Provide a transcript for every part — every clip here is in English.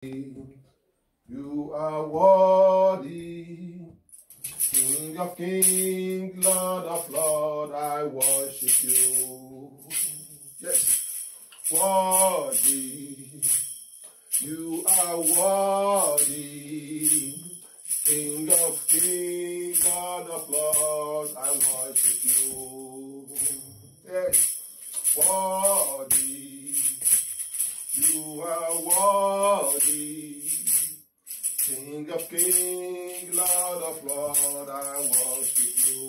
You are worthy, King of kings, Lord of lords, I worship you. Yes, worthy, you are worthy, King of kings, Lord of lords, I worship you. Yes, worthy, you are worthy, King of kings, Lord of lords, I worship you.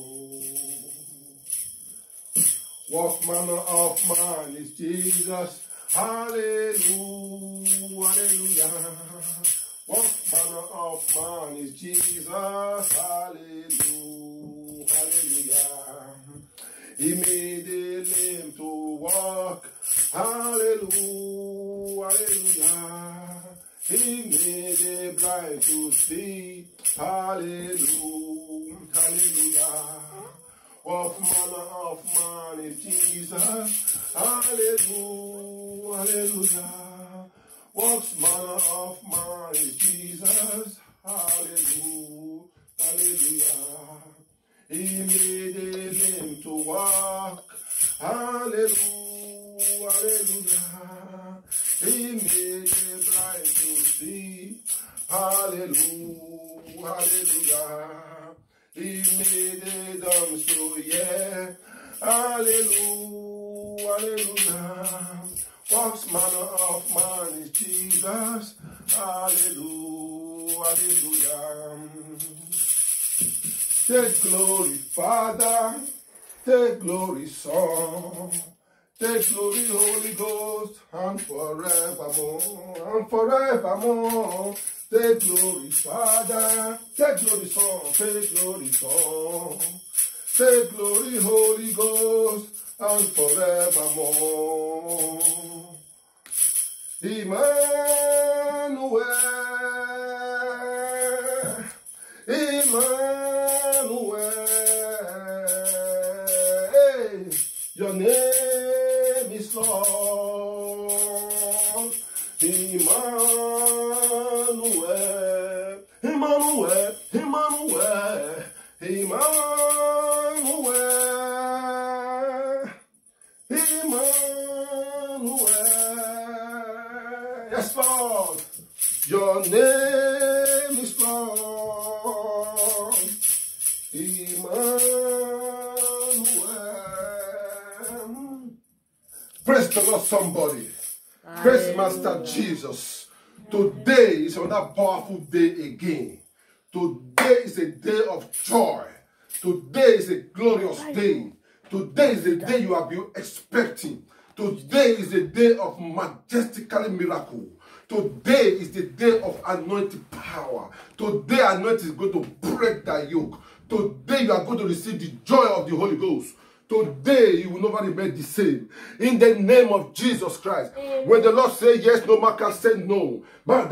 What manner of man is Jesus? Hallelujah, hallelujah. What manner of man is Jesus? Hallelujah, hallelujah. He made a lame to walk. Hallelujah, hallelujah. He made a blind to see. Hallelujah, hallelujah. What manner of man is Jesus? Hallelujah, hallelujah. What manner of man is Jesus? Hallelujah, hallelujah. He made a lame to walk. Hallelujah, hallelujah. He made a blind to see. Hallelujah, hallelujah. He made a dumb so yeah. Hallelujah, hallelujah. What manner of man is Jesus? Hallelujah, hallelujah. Take glory, Father. Take glory, Son. Take glory, Holy Ghost, and forevermore, and forevermore. Take glory, Father. Take glory, Son. Take glory, Son. Take glory, Holy Ghost, and forevermore. Emmanuel, Emmanuel, your name is Lord. Emmanuel, Emmanuel, Emmanuel, Emmanuel, Emmanuel. Yes, Lord, your name is Lord. Emmanuel. Praise the Lord, somebody. Praise Master Jesus. Today is another powerful day again. Today is a day of joy. Today is a glorious day. Today is the day you have been expecting. Today is the day of majestically miracle. Today is the day of anointed power. Today anointing is going to break that yoke. Today you are going to receive the joy of the Holy Ghost. Today you will never remain the same. In the name of Jesus Christ. Amen. When the Lord says yes, no man can say no. In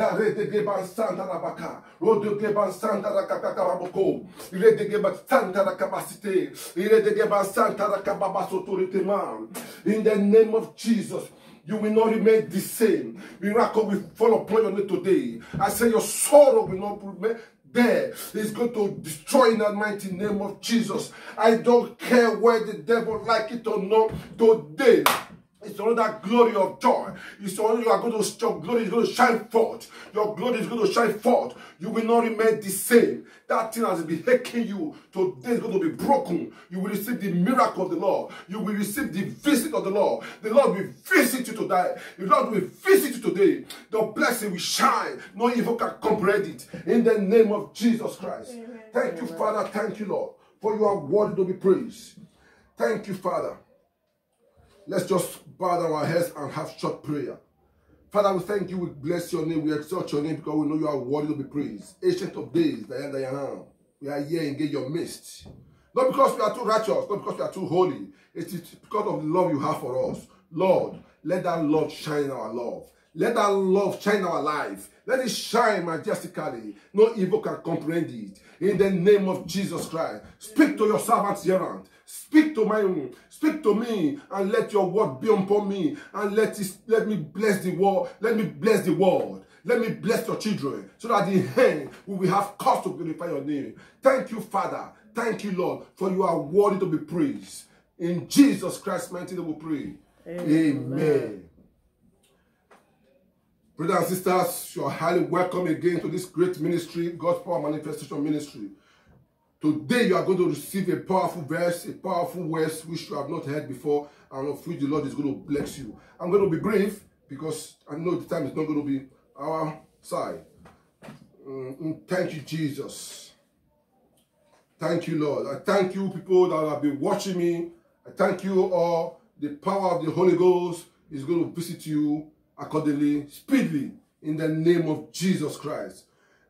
the name of Jesus, you will not remain the same. Miracle will fall upon you today. I say your sorrow will not remain there. It's going to destroy in the mighty name of Jesus. I don't care where the devil like it or not. Today, it's another glory of joy. It's only you are going to, your glory is going to shine forth. Your glory is going to shine forth. You will not remain the same. That thing has been hating you. Today is going to be broken. You will receive the miracle of the Lord. You will receive the visit of the Lord. The Lord will visit you today. The Lord will visit you today. The blessing will shine. No evil can comprehend it. In the name of Jesus Christ. Amen. Thank you, Father. Thank you, Lord. For you are worthy to be praised. Thank you, Father. Let's just bow down our heads and have short prayer. Father, we thank you, we bless your name, we exalt your name because we know you are worthy to be praised. Ancient of days, I am that I am. We are here in your midst. Not because we are too righteous, not because we are too holy. It is because of the love you have for us. Lord, let that love shine in our love. Let that love shine in our life. Let it shine majestically. No evil can comprehend it. In the name of Jesus Christ, speak to your servants here. Speak to me, and let your word be upon me, and let me bless the world. Let me bless the world. Let me bless your children so that in the end we will have cause to glorify your name. Thank you, Father. Thank you, Lord, for you are worthy to be praised. In Jesus Christ's mighty name we pray. Amen. Brothers and sisters, you are highly welcome again to this great ministry, God's Power Manifestation Ministry. Today you are going to receive a powerful verse, a powerful words which you have not heard before, and of which the Lord is going to bless you. I'm going to be brief because I know the time is not going to be our side. Thank you, Jesus. Thank you, Lord. I thank you, people that have been watching me. I thank you all. The power of the Holy Ghost is going to visit you accordingly, speedily, in the name of Jesus Christ.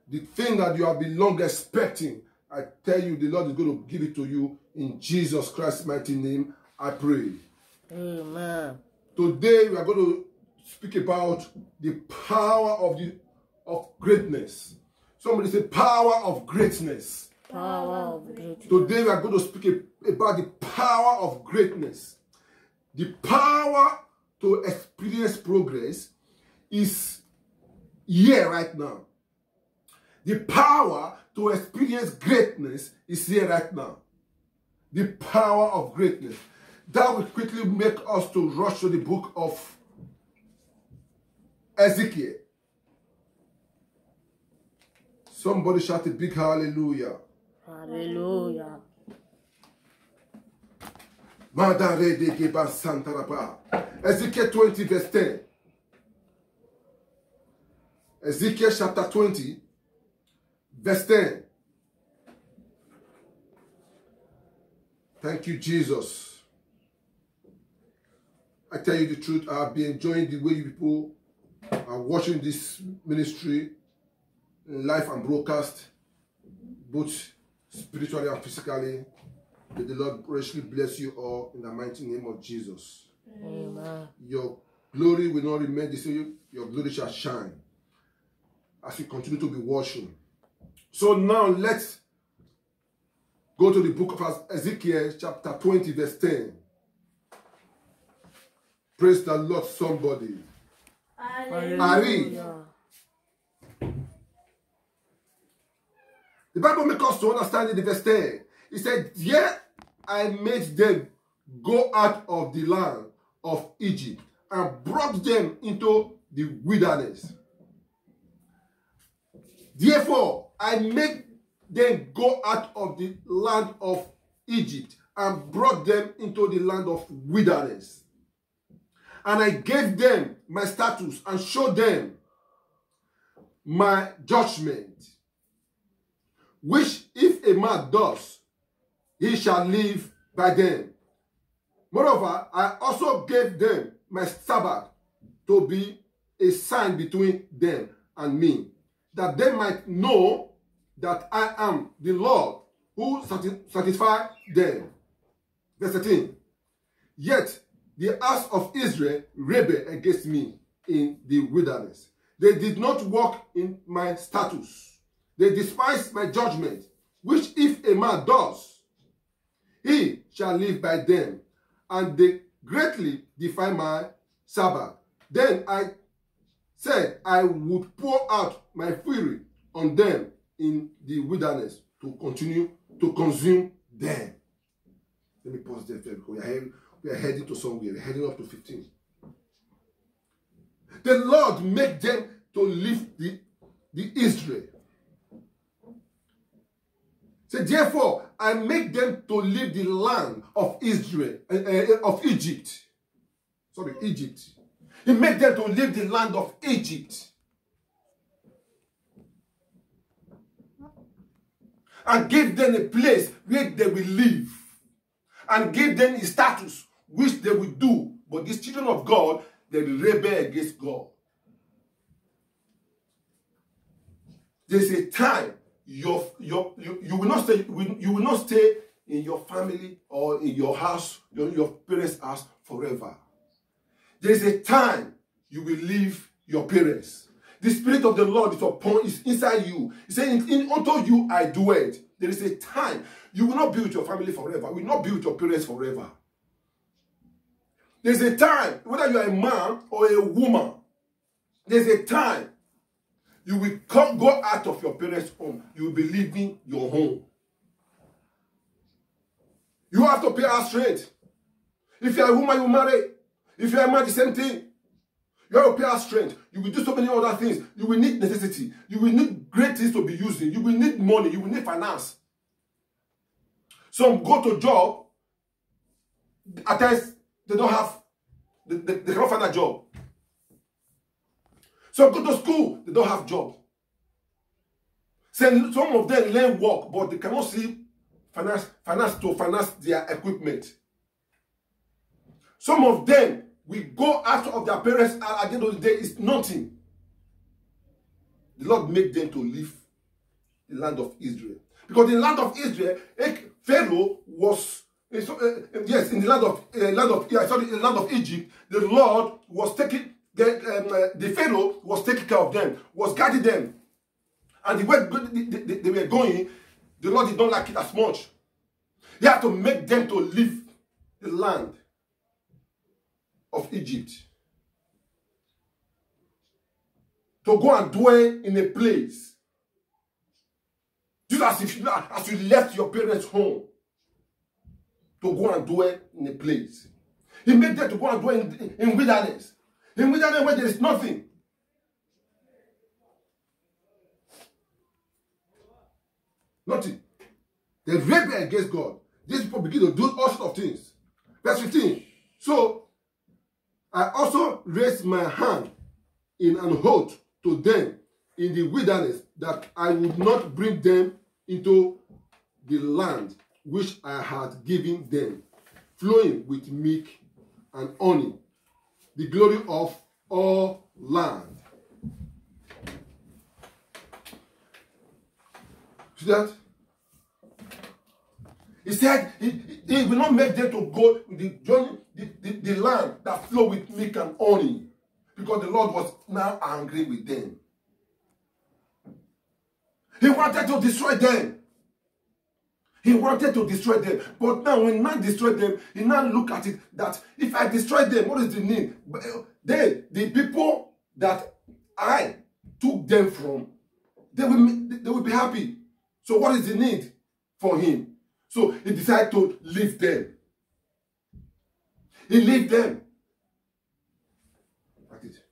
The thing that you have been long expecting, I tell you, the Lord is going to give it to you in Jesus Christ's mighty name. I pray. Amen. Today we are going to speak about the power of greatness. Somebody say power of greatness. Power of greatness. Today we are going to speak about the power of greatness. The power to experience progress is here right now. The power to experience greatness is here right now. The power of greatness. That will quickly make us to rush to the book of Ezekiel. Somebody shout a big hallelujah. Hallelujah. Ezekiel 20 verse 10. Ezekiel chapter 20 verse 10. Thank you, Jesus. I tell you the truth, I've been enjoying the way you people are watching this ministry live and broadcast, both spiritually and physically. May the Lord richly bless you all in the mighty name of Jesus. Amen. Your glory will not remain the same. Your glory shall shine as you continue to be watching. So now let's go to the book of Ezekiel chapter 20 verse 10. Praise the Lord, somebody. I read. The Bible makes us to understand in the verse 10. It said, "Yet I made them go out of the land of Egypt and brought them into the wilderness. Therefore, I made them go out of the land of Egypt and brought them into the land of wilderness. And I gave them my statutes and showed them my judgment, which if a man does, he shall live by them. Moreover, I also gave them my Sabbath to be a sign between them and me, that they might know that I am the Lord who satisfy them." Verse 13. "Yet the house of Israel rebelled against me in the wilderness. They did not walk in my statutes. They despised my judgment, which if a man does, he shall live by them. And they greatly defy my Sabbath. Then I said I would pour out my fury on them in the wilderness to continue to consume them." Let me pause there because we are heading to somewhere. We're heading up to 15. The Lord made them to leave the Israel. So therefore, I make them to leave the land of Israel, of Egypt. Sorry, Egypt. He made them to leave the land of Egypt. And give them a place where they will live. And give them a status which they will do. But these children of God, they will rebel against God. There's a time you will not stay in your family or in your house, your parents' house forever. There's a time you will leave your parents. The Spirit of the Lord is inside you. He said, "Unto you I do it." There is a time you will not be with your family forever. You will not be with your parents forever. There's a time, whether you are a man or a woman, there's a time You will come, go out of your parents' home. You will be leaving your home. You have to pay house rent. If you are a woman, you marry. If you are a man, the same thing. You have to pay house rent. You will do so many other things. You will need necessity. You will need great things to be using. You will need money. You will need finance. Some go to job. At times, they don't have, they cannot find a job. Some go to school, they don't have job. Some of them learn work, but they cannot see finance to finance their equipment. Some of them will go out of their parents, and at the end of the day, it's nothing. The Lord made them to leave the land of Israel. Because in the land of Israel, Pharaoh was, yes, in the land of Egypt, the Lord was taking, the Pharaoh was taking care of them, was guiding them. And the way they were going, the Lord did not like it as much. He had to make them to leave the land of Egypt. To go and dwell in a place. Just as you left your parents' home. To go and dwell in a place. He made them to go and dwell in wilderness. In wilderness where there is nothing. Nothing. They rebel against God. These people begin to do all sorts of things. Verse 15. So, I also raised my hand in an oath to them in the wilderness that I would not bring them into the land which I had given them, flowing with milk and honey, the glory of all land. See that? He said he will not make them to go the land that flow with milk and honey, because the Lord was now angry with them. He wanted to destroy them. He wanted to destroy them. But now when man destroyed them, he now look at it that if I destroy them, what is the need? The people that I took them from, they will be happy. So what is the need for him? So he decided to leave them. He left them. That's it.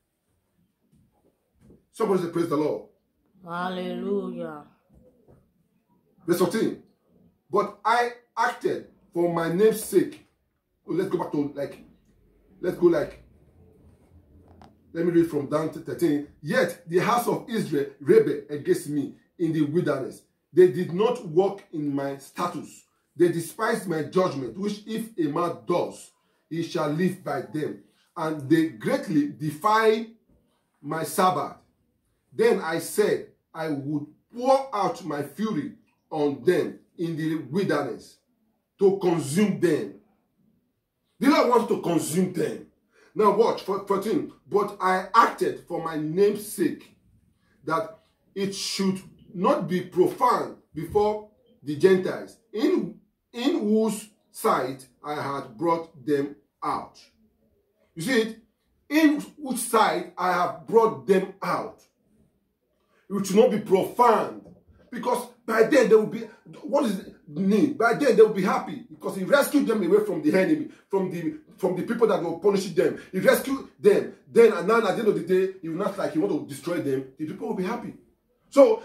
Somebody say, praise the Lord. Hallelujah. Verse 14. But I acted for my name's sake. Oh, let's go back to let me read from down to 13. Yet the house of Israel rebelled against me in the wilderness. They did not walk in my statutes. They despised my judgment, which if a man does, he shall live by them. And they greatly defy my Sabbath. Then I said, I would pour out my fury on them in the wilderness to consume them. The Lord wants to consume them. Now watch, 14. But I acted for my name's sake, that it should not be profaned before the Gentiles, in whose sight I had brought them out. You see it? In which sight I have brought them out. It should not be profaned. Because by then they will be, what is the need? By then they will be happy. Because he rescued them away from the enemy, from the people that were punishing them. He rescued them. Then and now at the end of the day, he will not like he want to destroy them. The people will be happy. So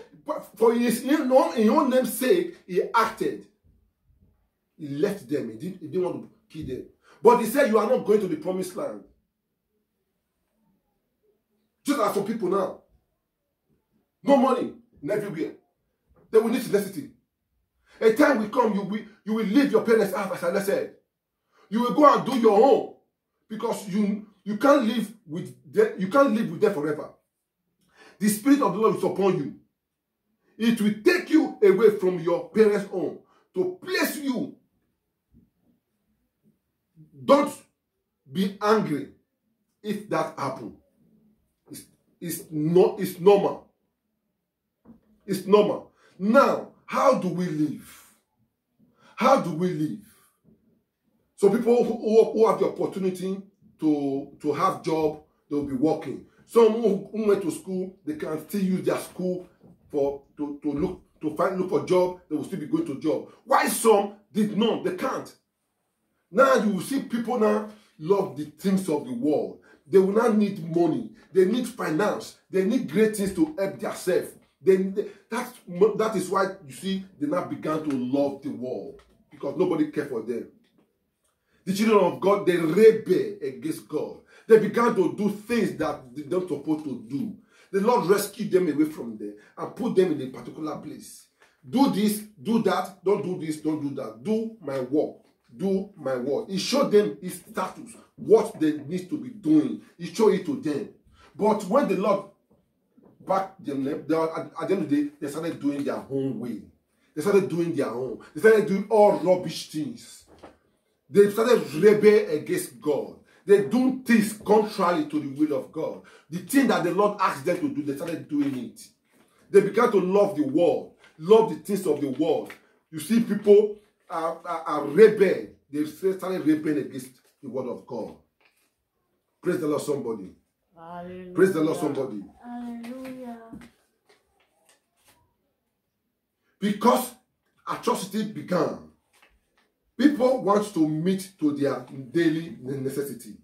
for his in your name's sake, he acted. He left them. He didn't want to kill them. But he said, you are not going to the promised land. Just as some people now. No money in everywhere. They will need necessity. A time will come, you will leave your parents' house, as I said. You will go and do your own. Because you can't live with them forever. The Spirit of the Lord is upon you. It will take you away from your parents' home to place you. Don't be angry if that happens. It's normal. It's normal. Now, how do we live? How do we live? So people who have the opportunity to have job, they'll be working. Some who went to school, they can still use their school to look for job. They will still be going to job. Why some did not? They can't. Now you will see people now love the things of the world. They will not need money. They need finance. They need great things to help themselves. That is why you see they now began to love the world, because nobody cared for them. The children of God, they rebel against God. They began to do things that they're not supposed to do. The Lord rescued them away from there and put them in a particular place. Do this, do that, don't do this, don't do that. Do my work, do my work. He showed them his status, what they need to be doing. He showed it to them. But when the Lord backed them, at the end of the day, they started doing their own way. They started doing their own. They started doing all rubbish things. They started rebel against God. They do things contrary to the will of God. The thing that the Lord asked them to do, they started doing it. They began to love the world, love the things of the world. You see, people are rebel. They started rebelling against the word of God. Praise the Lord, somebody. Hallelujah. Praise the Lord, somebody. Hallelujah. Because atrocity began, people want to meet to their daily necessity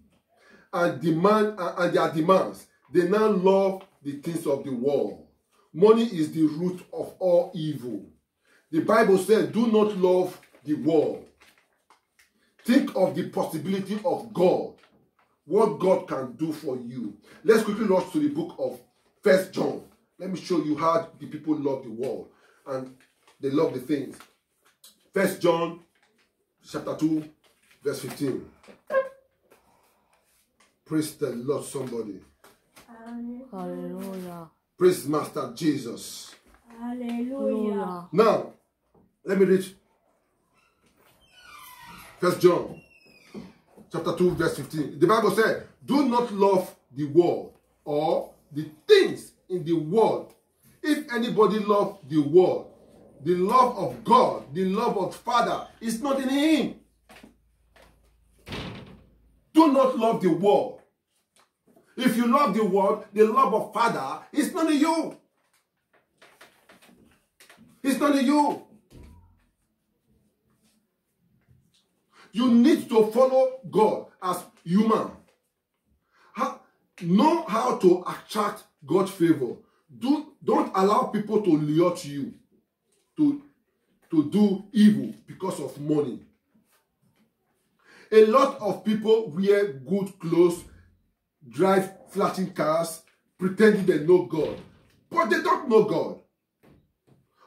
and their demands. They now love the things of the world. Money is the root of all evil. The Bible says, do not love the world. Think of the possibility of God, what God can do for you. Let's quickly rush to the book of 1 John. Let me show you how the people love the world and they love the things. 1 John chapter 2, verse 15. Praise the Lord, somebody. Hallelujah. Praise Master Jesus. Hallelujah. Now, let me read 1 John chapter 2, verse 15. The Bible says, do not love the world or the things in the world. If anybody loves the world, the love of God, the love of Father is not in him. Do not love the world. If you love the world, the love of Father is not in you. It's not in you. You need to follow God as human. Know how to attract God's favor. Don't allow people to lure you to do evil because of money. A lot of people wear good clothes, drive flashing cars, pretending they know God, but they don't know God.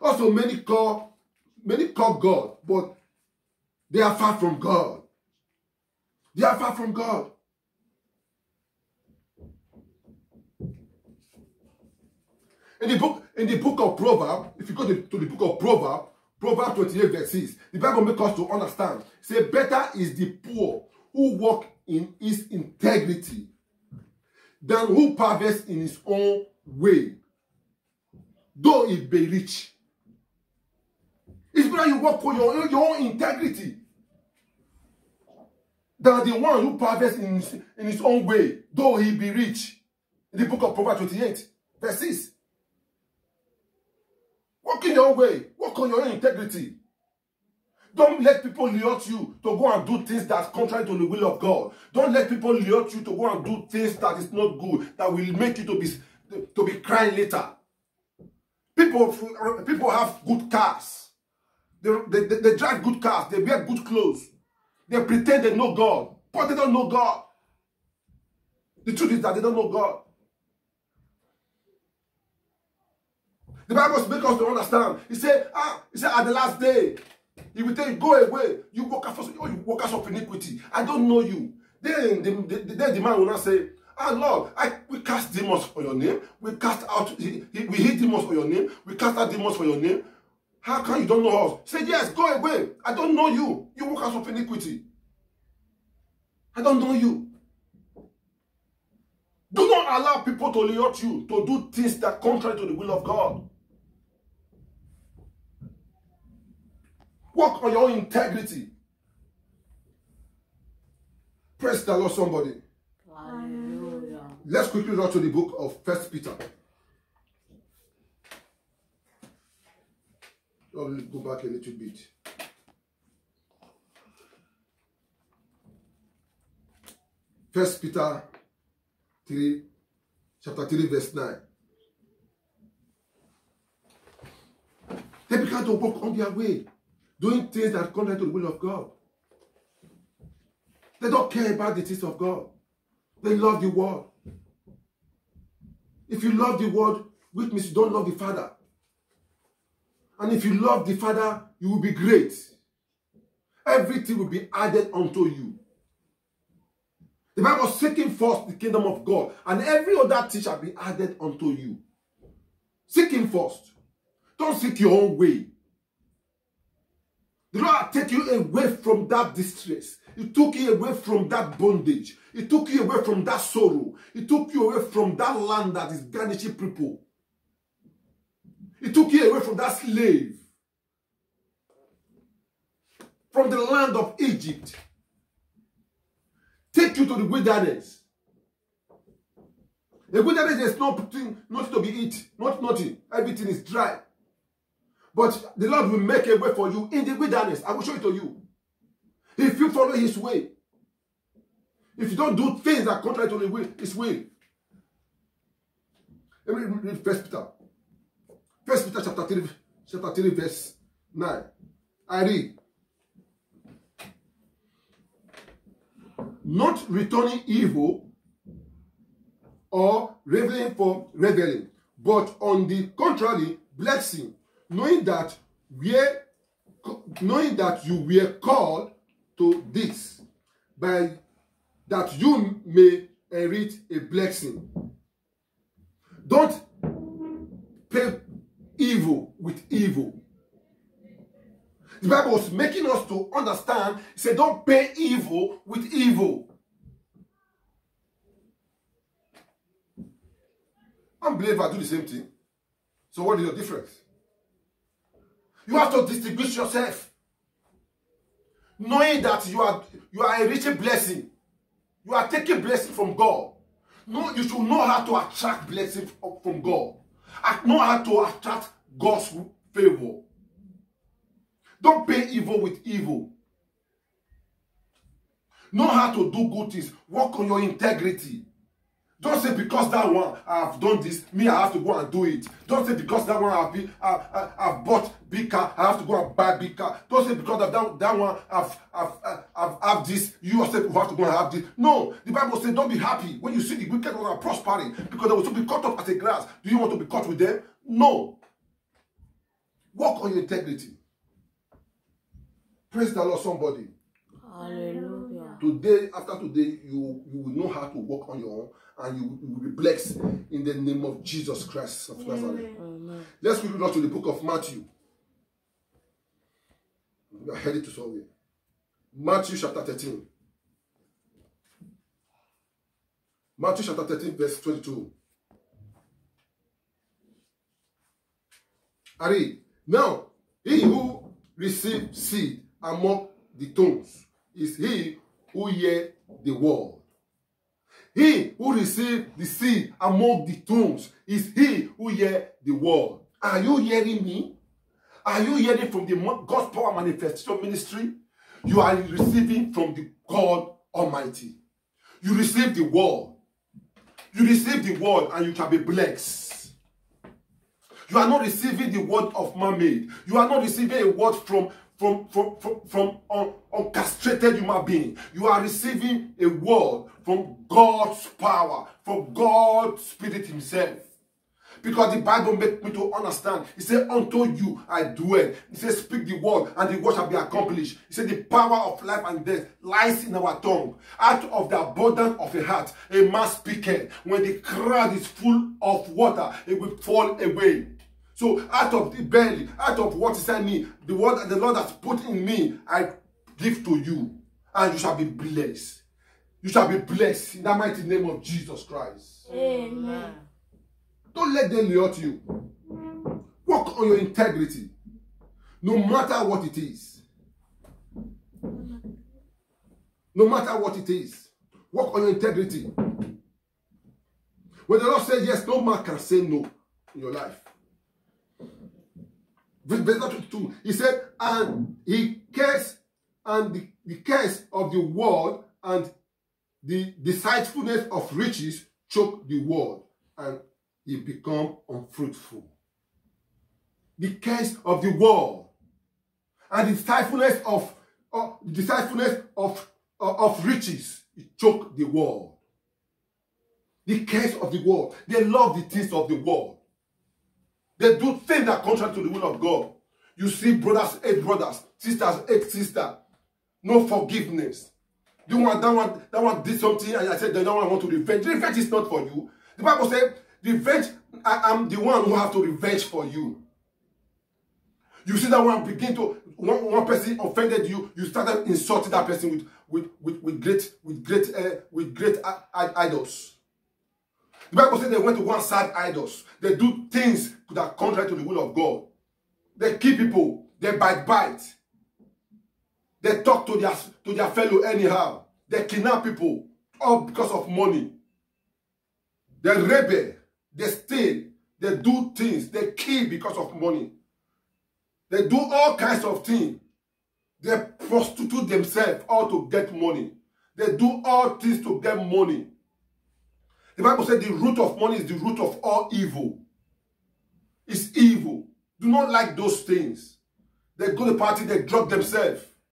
Also, many call God, but they are far from God. They are far from God. In the book of Proverbs, if you go to the book of Proverbs, Proverbs 28 verse 6, the Bible makes us to understand. Say, better is the poor who walk in his integrity than who perverts in his own way, though he be rich. It's better you walk for your own integrity than the one who perverts in his own way, though he be rich. In the book of Proverbs 28 verse 6. Walk in your own way. Walk on your own integrity. Don't let people lure you to go and do things that's contrary to the will of God. Don't let people lure you to go and do things that is not good, that will make you to be crying later. People have good cars. They drive good cars. They wear good clothes. They pretend they know God, but they don't know God. The truth is that they don't know God. The Bible makes us to understand. He said, at the last day, he will tell you, go away. You workers of iniquity. I don't know you. Then the man will not say, Lord, we cast demons for your name. We hit demons for your name. We cast out demons for your name. How come you don't know us? Say, yes, go away. I don't know you. You workers of iniquity. I don't know you. Do not allow people to lure you to do things that are contrary to the will of God. Work on your own integrity. Praise the Lord, somebody. Hallelujah. Let's quickly run to the book of 1 Peter. Let's go back a little bit. First Peter 3, chapter 3, verse 9. They began to walk on their way, doing things that contrary to the will of God. They don't care about the things of God. They love the world. If you love the world, which means you don't love the Father. And if you love the Father, you will be great. Everything will be added unto you. The Bible is seeking first the kingdom of God, and every other thing shall be added unto you. Seek Him first. Don't seek your own way. The Lord will take you away from that distress. He took you away from that bondage. He took you away from that sorrow. He took you away from that land that is garnishing people. He took you away from that slave. From the land of Egypt. Take you to the wilderness. The wilderness is nothing to be eaten. Nothing. Everything is dry. But the Lord will make a way for you in the wilderness. I will show it to you. If you follow His way. If you don't do things that are contrary to His will. Let me read 1 Peter. 1 Peter chapter 3 verse 9. I read. Not returning evil or reveling for reveling, but on the contrary, blessing, knowing that you were called to this, by that you may inherit a blessing. Don't pay evil with evil. The Bible was making us to understand. It said, don't pay evil with evil. Unbelievers do the same thing. So what is your difference? You have to distinguish yourself. Knowing that you are a rich blessing. You are taking blessing from God. No, you should know how to attract blessing from God. Know how to attract God's favor. Don't pay evil with evil. Know how to do good things. Work on your integrity. Don't say because that one I have done this, me I have to go and do it. Don't say because that one I've bought big car, I have to go and buy big car. Don't say because of that one I've have this, you yourself have to go and have this. No, the Bible says don't be happy when you see the wicked one are prospering, because they will be cut off as a grass. Do you want to be cut with them? No. Work on your integrity. Praise the Lord, somebody. Hallelujah. Today, after today, you will know how to work on your own, and you will be blessed in the name of Jesus Christ of Nazareth. Amen. Let's quickly go to the book of Matthew. We are headed to somewhere. Matthew chapter 13. Matthew chapter 13, verse 22. I read. Now, he who received seed among the thorns is he who hear the word. He who received the seed among the thorns is he who hear the word. Are you hearing me? Are you hearing from the God's Power Manifestation Ministry? You are receiving from the God Almighty. You receive the word. You receive the word and you shall be blessed. You are not receiving the word of man-made. You are not receiving a word from uncastrated human being. You are receiving a word from God's power, from God's Spirit Himself. Because the Bible makes me to understand. He said, unto you I dwell. He said, speak the word, and the word shall be accomplished. He said, the power of life and death lies in our tongue. Out of the abundance of a heart, a man speaketh. When the crowd is full of water, it will fall away. So out of the belly, out of what is in me, the word that the Lord has put in me, I give to you. And you shall be blessed. You shall be blessed in the mighty name of Jesus Christ. Amen. Don't let them hurt you. Work on your integrity. No matter what it is. No matter what it is. Work on your integrity. When the Lord says yes, no man can say no in your life. Verse 22, he said, and he cares, and the cares of the world and the deceitfulness of riches choke the world, and he become unfruitful. The cares of the world and the deceitfulness of riches, it choke the world. The cares of the world. They love the things of the world. They do things that are contrary to the will of God. You see brothers hate brothers, sisters hate sisters. No forgiveness. That one did something and I said, that one I want to revenge. Revenge is not for you. The Bible said, revenge, I am the one who have to revenge for you. You see that one begin to, one person offended you, you started insulting that person with great idols. The Bible said they went to one-side idols. They do things that are contrary to the will of God. They kill people. They bite. They talk to their fellow anyhow. They kidnap people, all because of money. They rebel. They steal. They do things. They kill because of money. They do all kinds of things. They prostitute themselves all to get money. They do all things to get money. The Bible said the root of money is the root of all evil. It's evil. Do not like those things. They go to party, they drug themselves.